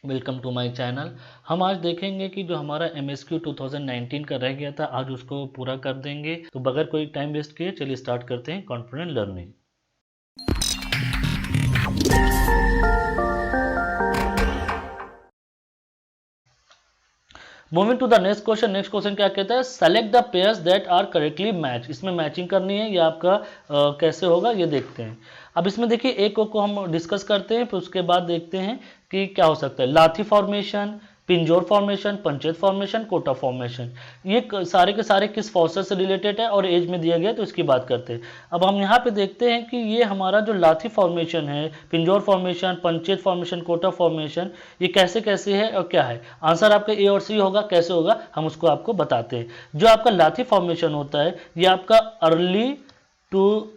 Welcome to my channel. हम आज देखेंगे कि जो हमारा MSQ 2019 का रह गया था, आज उसको पूरा कर देंगे। तो बगैर कोई टाइम वेस्ट किए चलिए स्टार्ट करते हैं confident learning. Moving to the next question. Next question क्या कहता है, select the pairs that are correctly match. इसमें मैचिंग करनी है, ये आपका कैसे होगा ये देखते हैं। अब इसमें देखिए एक को हम डिस्कस करते हैं, फिर उसके बाद देखते हैं कि क्या हो सकता है। Lathi formation, Pinjor formation, Panchet formation, Kota formation, ये सारे के सारे किस फॉसल से रिलेटेड है और एज में दिया गया, तो इसकी बात करते हैं। अब हम यहाँ पे देखते हैं कि ये हमारा जो लाथी फॉर्मेशन है, Pinjor formation, Panchet formation, Kota formation, ये कैसे कैसे है और क्या है। आंसर आपका ए और सी होगा। कैसे होगा हम उसको आपको बताते हैं। जो आपका लाथी फॉर्मेशन होता है, ये आपका अर्ली टू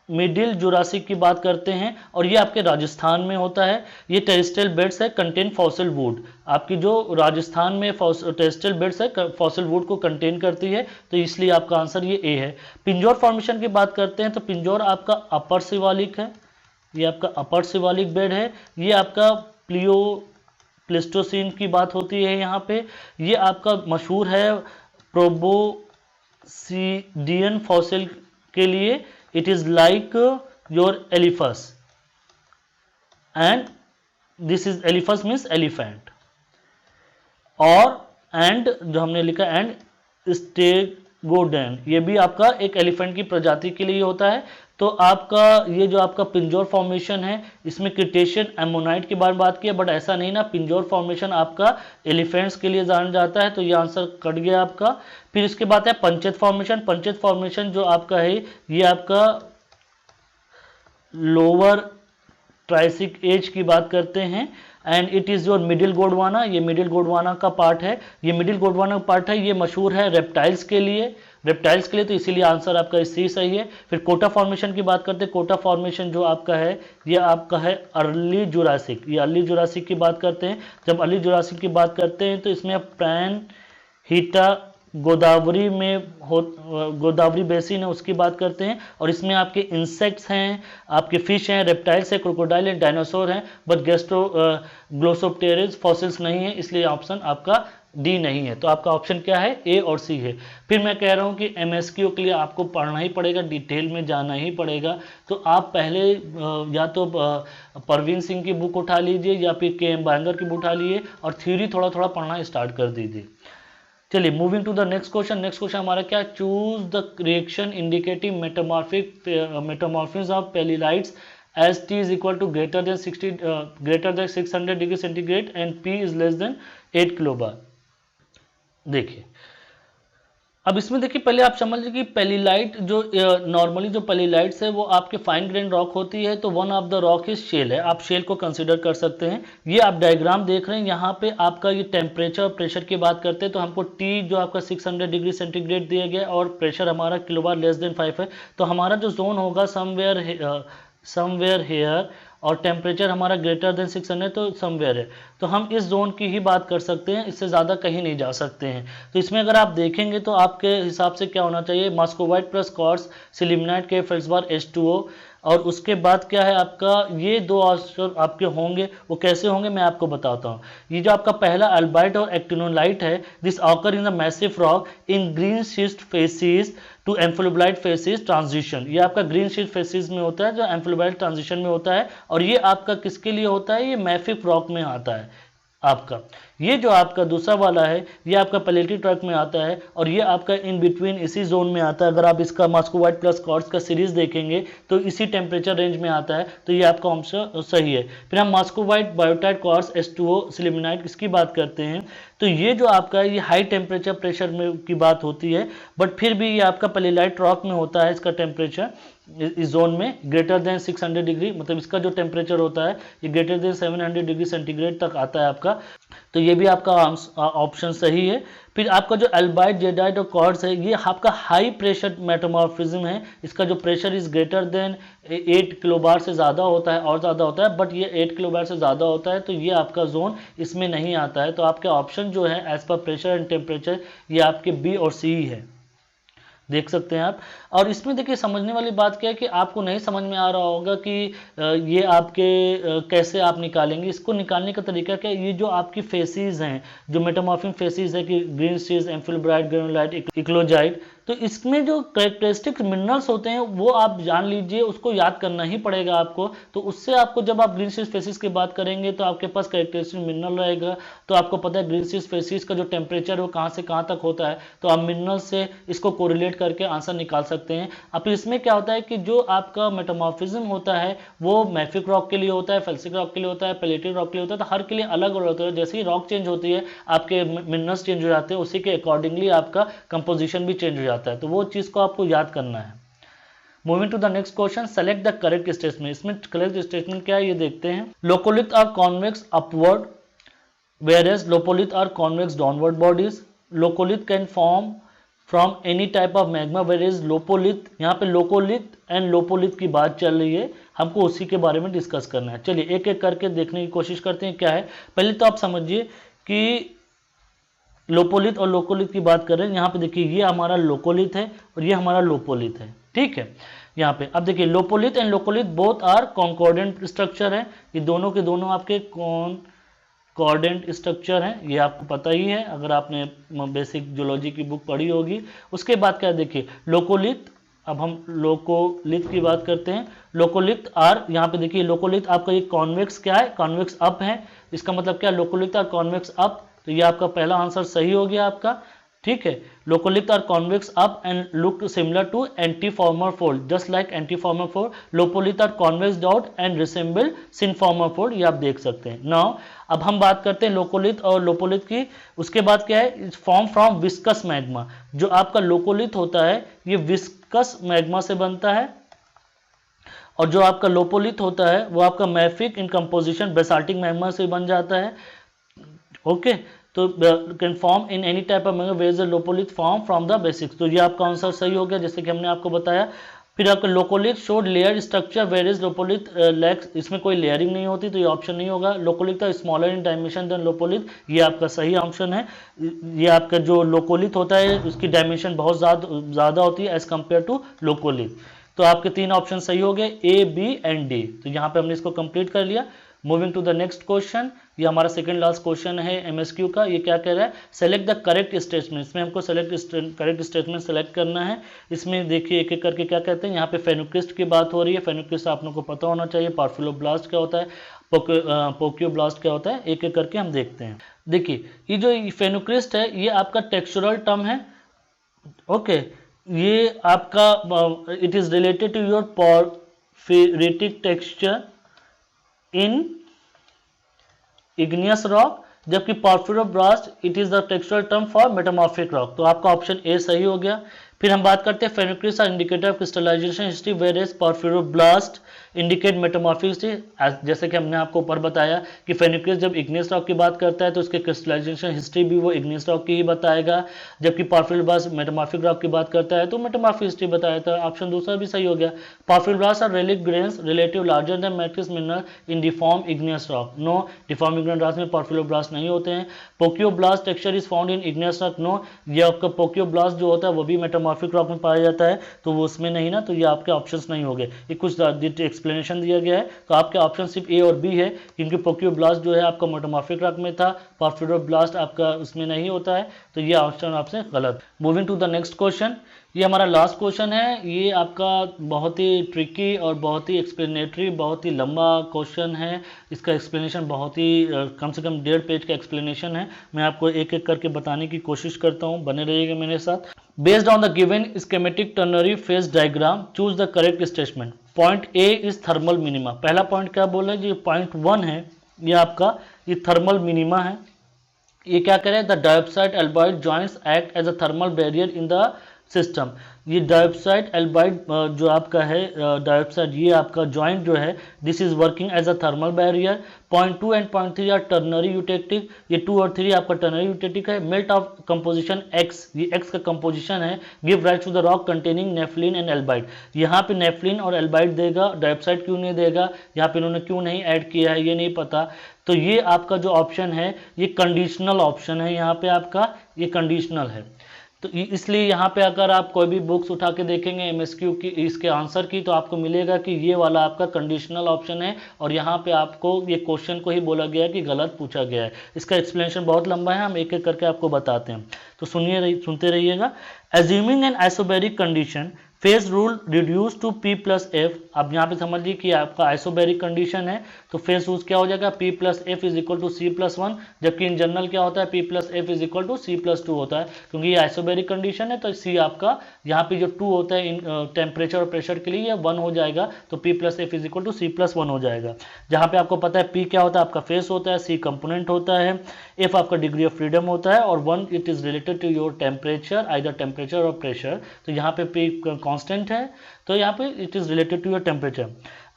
मिडिल जुरासिक की बात करते हैं और ये आपके राजस्थान में होता है। ये टेरेस्ट्रियल बेड्स है, कंटेन फॉसिल वुड। आपकी जो राजस्थान में टेरेस्ट्रियल बेड्स है, फॉसिल वुड को कंटेन करती है, तो इसलिए आपका आंसर ये ए है। पिंजोर फॉर्मेशन की बात करते हैं तो पिंजोर आपका अपर शिवालिक है, ये आपका अपर शिवालिक बेड है। ये आपका प्लेस्टोसीन की बात होती है यहाँ पे। ये आपका मशहूर है प्रोबोसिडियन फॉसिल के लिए। It is like your Elephas and this is Elephas means elephant. और एंड जो हमने लिखा एंड स्टेगोडेन, ये भी आपका एक एलिफेंट की प्रजाति के लिए होता है। तो आपका ये जो आपका पिंजोर फॉर्मेशन है, इसमें क्रिटेशियन एमोनाइट के बारे में बात की है, बट ऐसा नहीं ना, पिंजोर फॉर्मेशन आपका एलिफेंट्स के लिए जाना जाता है, तो ये आंसर कट गया आपका। फिर इसके बाद है पंचेत फॉर्मेशन। पंचेत फॉर्मेशन जो आपका है, ये आपका लोअर ट्राइसिक एज की बात करते हैं and it is your middle Gondwana. ये मिडिल गोंडवाना का पार्ट है, ये मिडिल गोंडवाना का पार्ट है। ये मशहूर है रेप्टाइल्स के लिए, तो इसीलिए आंसर आपका सी सही है। फिर कोटा फॉर्मेशन की बात करते हैं। कोटा फॉर्मेशन जो आपका है, ये आपका है अर्ली जुरासिक। ये अर्ली जुरासिक की बात करते हैं। जब अर्ली जुरासिक की बात करते हैं तो इसमें पैन हीटा गोदावरी में हो, गोदावरी बेसिन है, उसकी बात करते हैं। और इसमें आपके इंसेक्ट्स हैं, आपके फिश हैं, रेप्टाइल्स हैं, क्रोकोडाइल हैं, डायनासोर हैं, बट ग्लोसोप्टेरिस फॉसिल्स नहीं है, इसलिए ऑप्शन आपका डी नहीं है। तो आपका ऑप्शन क्या है, ए और सी है। फिर मैं कह रहा हूं कि MSQ के लिए आपको पढ़ना ही पड़ेगा, डिटेल में जाना ही पड़ेगा। तो आप पहले या तो परवीन सिंह की बुक उठा लीजिए या फिर KM बांगर की बुक उठा लीजिए और थ्योरी थोड़ा थोड़ा पढ़ना स्टार्ट कर दीजिए। चलिए moving to the next question. Next question हमारा क्या, choose the reaction indicating metamorphism of pelilites as T is equal to greater than 600 degree centigrade and P is less than 8 kilobar. देखिए अब इसमें देखिए पहले आप समझ लीजिए कि पेलिलाइट जो नॉर्मली जो पेलिलाइट्स है वो आपके फाइन ग्रेन रॉक होती है, तो one of the rock is shale है, आप शेल को कंसीडर कर सकते हैं। ये आप डायग्राम देख रहे हैं, यहाँ पे आपका ये टेम्परेचर और प्रेशर की बात करते हैं तो हमको टी जो आपका 600 डिग्री सेंटीग्रेड दिया गया और प्रेशर हमारा किलोबार लेस देन 5 है। तो हमारा जो जोन होगा समवेयर हेयर और टेम्परेचर हमारा ग्रेटर देन 600 तो समवेयर है, तो हम इस जोन की ही बात कर सकते हैं, इससे ज़्यादा कहीं नहीं जा सकते हैं। तो इसमें अगर आप देखेंगे तो आपके हिसाब से क्या होना चाहिए, मस्कोवाइट प्लस क्वार्ट्ज सिलिमनाइट के फेल्ड्सपार H2O। और उसके बाद क्या है आपका, ये दो आंसर आपके होंगे, वो कैसे होंगे मैं आपको बताता हूँ। ये जो आपका पहला अल्बाइट और एक्टिनोलाइट है, this occur in the massive rock in green schist facies to amphibolite facies transition. ये आपका ग्रीन शिस्ट फेसिस में होता है, जो एम्फिलोब्लाइट ट्रांजिशन में होता है। और ये आपका किसके लिए होता है, ये मैसिव रॉक में आता है आपका। ये जो आपका दूसरा वाला है, ये आपका पैलेटिव ट्रैक में आता है और ये आपका इन बिटवीन इसी जोन में आता है। अगर आप इसका मस्कोवाइट प्लस क्वार्ट्ज का सीरीज देखेंगे तो इसी टेम्परेचर रेंज में आता है, तो ये आपका आंसर सही है। फिर हम muscovite biotite quartz H2O sillimanite इसकी बात करते हैं, तो ये जो आपका ये हाई टेम्परेचर प्रेशर में की बात होती है, बट फिर भी ये आपका पैलेलाइट रॉक में होता है। इसका टेम्परेचर इस जोन में ग्रेटर देन 600 डिग्री, मतलब इसका जो टेम्परेचर होता है ये ग्रेटर देन 700 डिग्री सेंटीग्रेड तक आता है आपका। तो ये भी आपका ऑप्शन सही है। फिर आपका जो अल्बाइट, जेडाइट और क्वार्ट्ज है, ये आपका हाई प्रेशर मेटामॉर्फिज्म है। इसका जो प्रेशर इज ग्रेटर देन 8 किलोबार से ज़्यादा होता है और ज़्यादा होता है, बट ये 8 किलोबार से ज़्यादा होता है, तो ये आपका जोन इसमें नहीं आता है। तो आपके ऑप्शन जो है as per pressure and temperature, ये आपके बी और सी है। देख सकते हैं आप। और इसमें देखिए समझने वाली बात क्या है कि आपको नहीं समझ में आ रहा होगा कि ये आपके कैसे आप निकालेंगे। इसको निकालने का तरीका क्या है, ये जो आपकी फेसिस हैं, जो मेटामॉर्फिक फेसिस है कि ग्रीन स्टीज, एम्फिलब्राइट, ग्रेनुलाइट, इक्लोजाइट, तो इसमें जो कैरेक्टरिस्टिक मिनरल्स होते हैं वो आप जान लीजिए, उसको याद करना ही पड़ेगा आपको। तो उससे आपको जब आप ग्रीन स्टीज फेसिस की बात करेंगे तो आपके पास कैरेक्टरिस्टिक मिनरल रहेगा, तो आपको पता है ग्रीन स्टीज फेसिस का जो टेम्परेचर है वो कहाँ से कहाँ तक होता है, तो आप मिनरल से इसको कोरिलेट करके आंसर निकाल सकते हैं। अब इसमें क्या होता है कि जो आपका मेटामॉर्फिज्म होता है वो मैफिक रॉक के लिए होता है, फेल्सिक रॉक के लिए होता है, पैलेटिक रॉक के लिए होता है, तो हर के लिए अलग अलग होता है। जैसे ही रॉक चेंज होती है आपके मिनरल्स चेंज हो जाते हैं, उसी के अकॉर्डिंगली आपका कंपोजिशन भी चेंज हो जाता है, तो वो चीज़ को आपको याद करना है। Moving to the next question, select the correct statement. इसमें करेक्ट स्टेटमेंट क्या है ये देखते हैं। Laccolith are convex upward whereas lopolith are convex downward bodies. Laccolith can form from any type of magma whereas lopolith, यहाँ पे लोकोलिथ and lopolith की बात चल रही है, हमको उसी के बारे में डिस्कस करना है। चलिए एक एक करके देखने की कोशिश करते हैं क्या है। पहले तो आप समझिए कि लोपोलिथ और लोकोलिथ की बात कर रहे हैं। यहाँ पे देखिए ये हमारा लोकोलिथ है और ये हमारा लोपोलिथ है, ठीक है। यहाँ पे अब देखिए lopolith and laccolith both are concordant structure है, ये दोनों के दोनों आपके कॉर्डेंट स्ट्रक्चर है, ये आपको पता ही है अगर आपने बेसिक जूलॉजी की बुक पढ़ी होगी। उसके बाद क्या देखिए लोकोलिथ, अब हम लोकोलिथ की बात करते हैं। लोकोलिथ आर, यहाँ पे देखिए लोकोलिथ आपका ये कॉन्वेक्स क्या है, कॉन्वेक्स अप है, इसका मतलब क्या लोकोलिथ आर कॉन्वेक्स अप, तो ये आपका पहला आंसर सही हो गया आपका, ठीक है। Laccolith are convex up and look similar to antiformal fold just like antiformal fold. Lopolith are convex out and resemble synformal fold, ये आप देख सकते हैं। नाउ अब हम बात करते हैं लोकोलिथ और लोपोलिथ की। उसके बाद क्या है, फॉर्म फ्रॉम विस्कस मैग्मा। जो आपका लोकोलिथ होता है ये विस्कस मैग्मा से बनता है, और जो आपका लोपोलिथ होता है वो आपका mafic in composition basaltic magma से बन जाता है, ओके। तो can form in any type of magma where the lopolith form from the basics, तो ये आपका आंसर सही हो गया जैसे कि हमने आपको बताया। फिर आपका laccolith showed layer structure whereas lopolith lacks, इसमें कोई लेयरिंग नहीं होती तो ये ऑप्शन नहीं होगा। लोकोलिथ का smaller in dimension than lopolith, ये आपका सही ऑप्शन है। ये आपका जो लोकोलिथ होता है उसकी डायमेंशन बहुत ज़्यादा होती है एज कम्पेयर टू लोकोलिथ। तो आपके तीन ऑप्शन सही हो गए, ए, बी एंड डी, तो यहाँ पे हमने इसको कंप्लीट कर लिया। Moving to the next question, ये हमारा सेकंड लास्ट क्वेश्चन है एमएसक्यू का। ये क्या कह रहा है, सेलेक्ट द करेक्ट स्टेटमेंट। इसमें हमको करेक्ट स्टेटमेंट सेलेक्ट करना है। इसमें देखिए एक एक करके क्या कहते हैं। यहाँ पे फेनुक्रिस्ट की बात हो रही है। फेनुक्रिस्ट आप लोगों को पता होना चाहिए। पार्फिलोब्लास्ट क्या होता है, पोकियोब्लास्ट क्या होता है, एक एक करके हम देखते हैं। देखिए ये जो फेनुक्रिस्ट है ये आपका टेक्सचुरल टर्म है, ओके। ये आपका it is related to your porphyritic texture in igneous rock, जबकि porphyroblast it is the textural term for metamorphic rock, तो आपका ऑप्शन ए सही हो गया। फिर हम बात करते हैं phenocryst are indicator of crystallization history where is porphyroblast indicate metamorphic history. जैसे कि हमने आपको ऊपर बताया कि फेनुक्रिस्ट जब इग्नियस रॉक की बात करता है तो उसके क्रिस्टलाइजेशन हिस्ट्री भी वो इग्नियस रॉक की ही बताएगा, जबकि पोर्फिरोब्लास्ट मेटामॉर्फिक रॉक की बात करता है तो मेटामॉर्फिक हिस्ट्री बताया था। ऑप्शन दूसरा भी सही हो गया। Porphyroblast are relic grains relative larger than matrix mineral in deform igneous rock, no deform igneous rock में पोर्फिरोब्लास्ट नहीं होते हैं। Poikiloblast texture is found in igneous rock, no, ये आपका पोकियोब्लास्ट जो होता है वो भी मेटामॉर्फिक रॉक में पाया जाता है, तो वो उसमें नहीं ना, तो ये आपके ऑप्शंस नहीं हो गए। ये कुछ एक्सप्लेनेशन दिया गया है, तो आपके ऑप्शन सिर्फ ए और बी है, क्योंकि पोकियोब्लास्ट जो है आपका मेटामॉर्फिक रॉक में था, पोर्फिरोब्लास्ट आपका उसमें नहीं होता है, तो ये ऑप्शन आपसे गलत। Moving to the next question, ये हमारा लास्ट क्वेश्चन है। ये आपका बहुत ही ट्रिकी और बहुत ही एक्सप्लेनेटरी, बहुत ही लंबा क्वेश्चन है। इसका एक्सप्लेनेशन बहुत ही कम से कम 1.5 पेज का एक्सप्लेनेशन है। मैं आपको एक एक करके बताने की कोशिश करता हूँ, बने रहिएगा मेरे साथ। Based on the given schematic ternary phase diagram choose the correct statement. Point A is thermal minima. पहला पॉइंट क्या बोला है, जो पॉइंट 1 है ये आपका ये थर्मल मिनिमा है। ये क्या कह रहे हैं, the dioxide albite joints act as a thermal barrier in the system. ये डाइऑक्साइड एल्बाइड जो आपका है डाइऑक्साइड, ये आपका जॉइंट जो है this is working as a thermal barrier. Point 2 and point 3 are ternary eutectic, ये 2 और 3 आपका टर्नरी यूटेटिक है। मेल्ट ऑफ कंपोजिशन एक्स, ये एक्स का कंपोजिशन है, give right to the rock containing nepheline and albite. यहाँ पे नेफ्लिन और एल्बाइड देगा, डाइऑक्साइड क्यों नहीं देगा, यहाँ पे इन्होंने क्यों नहीं ऐड किया है ये नहीं पता। तो ये आपका जो ऑप्शन है ये कंडीशनल ऑप्शन है, यहाँ पे आपका ये कंडीशनल है। तो तो इसलिए यहाँ पे अगर आप कोई भी बुक्स उठा के देखेंगे एमएसक्यू की इसके आंसर की, तो आपको मिलेगा कि ये वाला आपका कंडीशनल ऑप्शन है और यहाँ पे आपको ये क्वेश्चन को ही बोला गया है कि गलत पूछा गया है। इसका एक्सप्लेनेशन बहुत लंबा है, हम एक एक करके आपको बताते हैं, तो सुनते रहिएगा। Assuming an isobaric condition, phase rule reduce to P plus F. अब यहाँ पे समझिए कि आपका आइसोबैरिक कंडीशन है तो फेज रूल क्या हो जाएगा, P plus F is equal to C plus one, जबकि इन जनरल क्या होता है, P plus F is equal to C plus two होता है। क्योंकि ये आइसोबैरिक कंडीशन है तो C आपका यहाँ पे जो 2 होता है इन टेम्परेचर और प्रेशर के लिए ये 1 हो जाएगा, तो P plus F is equal to C plus one हो जाएगा। जहाँ पे आपको पता है P क्या होता है, आपका फेस होता है, C कंपोनेंट होता है, F आपका डिग्री ऑफ फ्रीडम होता है और 1 it is related to your temperature, either temperature और प्रेशर। तो यहाँ पे P कांस्टेंट है तो यहाँ पे it is related to your temperature.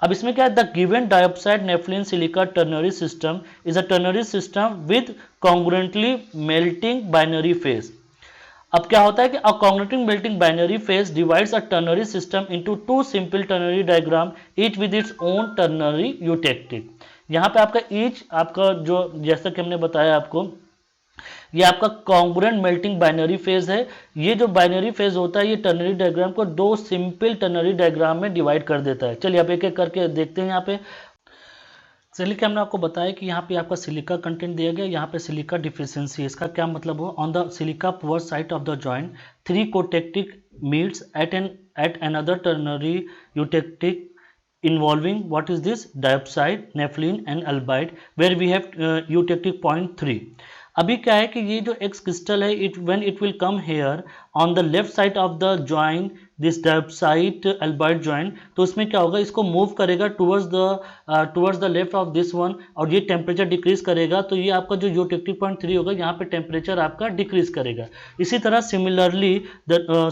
अब इसमें क्या है, the given dioxide nepheline silica ternary system is a ternary system with congruently melting binary phase. अब क्या होता है कि a congruently melting binary phase divides a ternary system into 2 simple ternary diagram each with its own ternary eutectic. यहाँ पे आपका each आपका जो जैसा कि हमने बताया आपको, ये आपका कॉन्ग्रुएंट मेल्टिंग बाइनरी फेज है। ये जो बाइनरी फेज होता है ये टर्नरी डायग्राम को 2 सिंपल टर्नरी डायग्राम में डिवाइड कर देता है। चलिए आप एक एक करके देखते हैं। यहाँ पे चलिए कि हमने आपको बताया कि यहाँ पे आपका सिलिका कंटेंट दिया गया, यहाँ पे सिलिका डिफिशियंसी, इसका क्या मतलब हो, on the silica poor side of the joint 3 cotectic meets at another ternary eutectic involving what is this diopside, nepheline and albite where we have eutectic point 3। अभी क्या है कि ये जो एक्स क्रिस्टल है when it will come here on the left side of the joint this diopside albite joint, तो उसमें क्या होगा, इसको मूव करेगा towards the left of this one और ये टेम्परेचर डिक्रीज करेगा, तो ये आपका जो यूटेक्टिक पॉइंट 3 होगा यहाँ पे टेम्परेचर आपका डिक्रीज करेगा। इसी तरह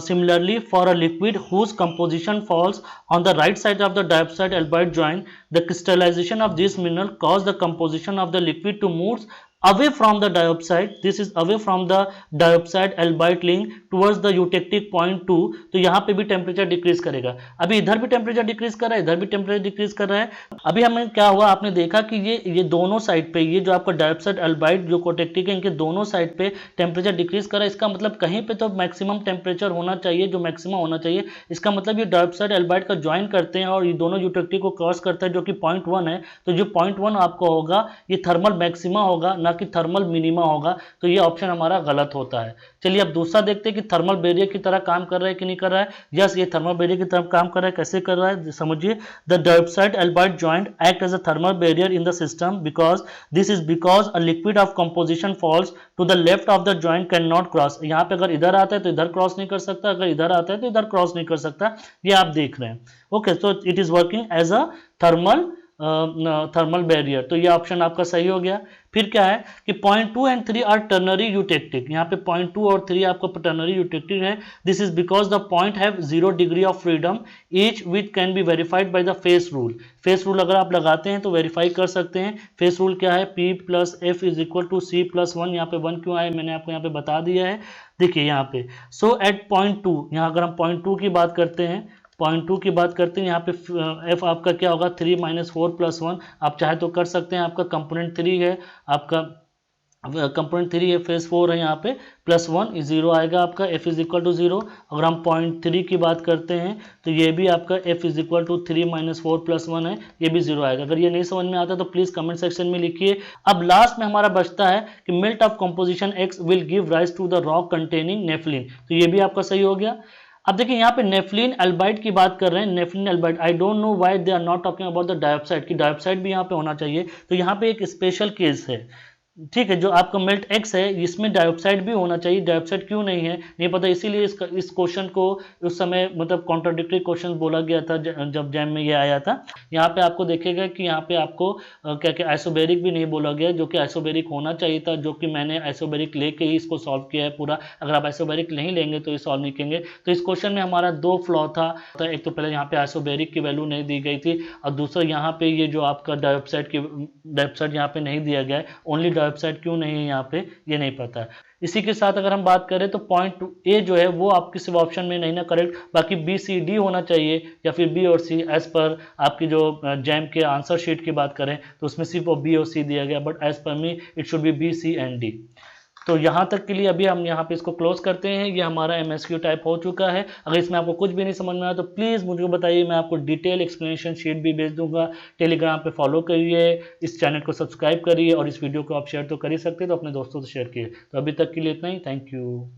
similarly for a liquid whose composition falls on the right side of the diopside albite joint, the crystallization of this mineral cause the composition of the liquid to move away from the diopside, this is away from the diopside albite link towards the eutectic point 2। तो यहाँ पे भी temperature decrease करेगा। अभी इधर भी temperature decrease कर रहा है, इधर भी टेम्परेचर डिक्रीज कर रहा है। अभी हमें क्या हुआ, आपने देखा कि ये दोनों साइड पे, ये जो आपका डायोप्साइड अल्बाइड जो कोटेक्टिक है, इनके दोनों साइड पे टेम्परेचर डिक्रीज कर रहा है। इसका मतलब कहीं पे तो मैक्सिमम टेम्परेचर होना चाहिए, जो मैक्सिमम होना चाहिए। इसका मतलब ये डायोप्साइड अल्बाइड का ज्वाइन करते हैं और ये दोनों यूटेक्टिक को क्रॉस करता है, जो कि पॉइंट 1 है। तो जो पॉइंट 1 आपको होगा ये थर्मल मैक्सिमा होगा, ना कि थर्मल मिनिमा होगा। तो ये ऑप्शन हमारा गलत होता है। चलिए अब दूसरा देखते हैं कि थर्मल बैरियर की तरह काम कर रहा है कि नहीं कर रहा है। यस, ये थर्मल बैरियर की तरह काम कर रहा है। कैसे कर रहा है समझिए। The diopside albite joint act as a thermal barrier in the system because a liquid of composition falls to the left of the joint can not cross. यहाँ पे अगर इधर आता है तो इधर क्रॉस नहीं कर सकता, अगर इधर आता है तो इधर क्रॉस नहीं कर सकता। ये आप देख रहे हैं। Okay, so it is working as a thermal barrier. तो ये ऑप्शन आपका सही हो गया। फिर क्या है कि point 2 and 3 are ternary eutectic. यहाँ पे पॉइंट 2 और 3 आपका टर्नरी यूटेक्टिक है। This is because the point have 0 degree of freedom each which can be verified by the phase rule. Phase rule अगर आप लगाते हैं तो वेरीफाई कर सकते हैं। फेस रूल क्या है, P plus F is equal to C plus 1। यहाँ पे 1 क्यों आया मैंने आपको यहाँ पे बता दिया है। देखिए यहाँ पे सो एट पॉइंट 2, यहाँ अगर हम पॉइंट 2 की बात करते हैं, पॉइंट 2 की बात करते हैं, यहाँ पे एफ आपका क्या होगा 3 माइनस 4 प्लस 1। आप चाहे तो कर सकते हैं। आपका कंपोनेंट 3 है, आपका कंपोनेंट 3 है, फेस 4 है, यहाँ पे प्लस 1 0 आएगा आपका। F is equal to 0। अगर हम पॉइंट 3 की बात करते हैं तो ये भी आपका F is equal to 3 minus 4 plus 1 है, ये भी 0 आएगा। अगर ये नहीं समझ में आता तो प्लीज कमेंट सेक्शन में लिखिए। अब लास्ट में हमारा बचता है कि melt of composition X will give rise to the rock containing nepheline. तो ये भी आपका सही हो गया। अब देखिए यहाँ पे नेफ्लिन अल्बाइड की बात कर रहे हैं। Nepheline albite, I don't know why they are not talking about the diopside, की डायोप्साइड भी यहाँ पे होना चाहिए। तो यहाँ पे एक स्पेशल केस है, ठीक है, जो आपका मेल्ट एक्स है इसमें डायोप्साइड भी होना चाहिए। डायोप्साइड क्यों नहीं है नहीं पता, इसीलिए इस क्वेश्चन को उस समय मतलब कॉन्ट्राडिक्टरी क्वेश्चन बोला गया था जब जैम में ये आया था। यहाँ पे आपको देखेगा कि यहाँ पे आपको क्या क्या आइसोबेरिक भी नहीं बोला गया, जो कि आइसोबेरिक होना चाहिए था, जो कि मैंने आइसोबेरिक लेके ही इसको सॉल्व किया है पूरा। अगर आप आइसोबेरिक नहीं लेंगे तो ये सॉल्व नहीं करेंगे। तो इस क्वेश्चन में हमारा 2 फ्लॉ था। तो एक तो पहले यहाँ पे आइसोबेरिक की वैल्यू नहीं दी गई थी, और दूसरा यहाँ पे ये जो आपका डायोप्साइड यहाँ पे नहीं दिया गया है। ओनली डायोप्साइड क्यों नहीं यहाँ पे ये नहीं पता है। इसी के साथ अगर हम बात करें तो पॉइंट ए जो है वो आपके सिर्फ ऑप्शन में नहीं ना करेक्ट, बाकी बी सी डी होना चाहिए या फिर बी और सी। एज पर आपकी जो जैम के आंसर शीट की बात करें तो उसमें सिर्फ वो बी और सी दिया गया, but as per me it should be B C and D. तो यहाँ तक के लिए अभी हम यहाँ पे इसको क्लोज करते हैं। ये हमारा MSQ टाइप हो चुका है। अगर इसमें आपको कुछ भी नहीं समझ में आया तो प्लीज़ मुझे बताइए, मैं आपको डिटेल एक्सप्लेनेशन शीट भी भेज दूंगा। टेलीग्राम पे फॉलो करिए, इस चैनल को सब्सक्राइब करिए और इस वीडियो को आप शेयर तो कर ही सकते हैं, तो अपने दोस्तों से शेयर किए। तो अभी तक के लिए इतना ही। Thank you.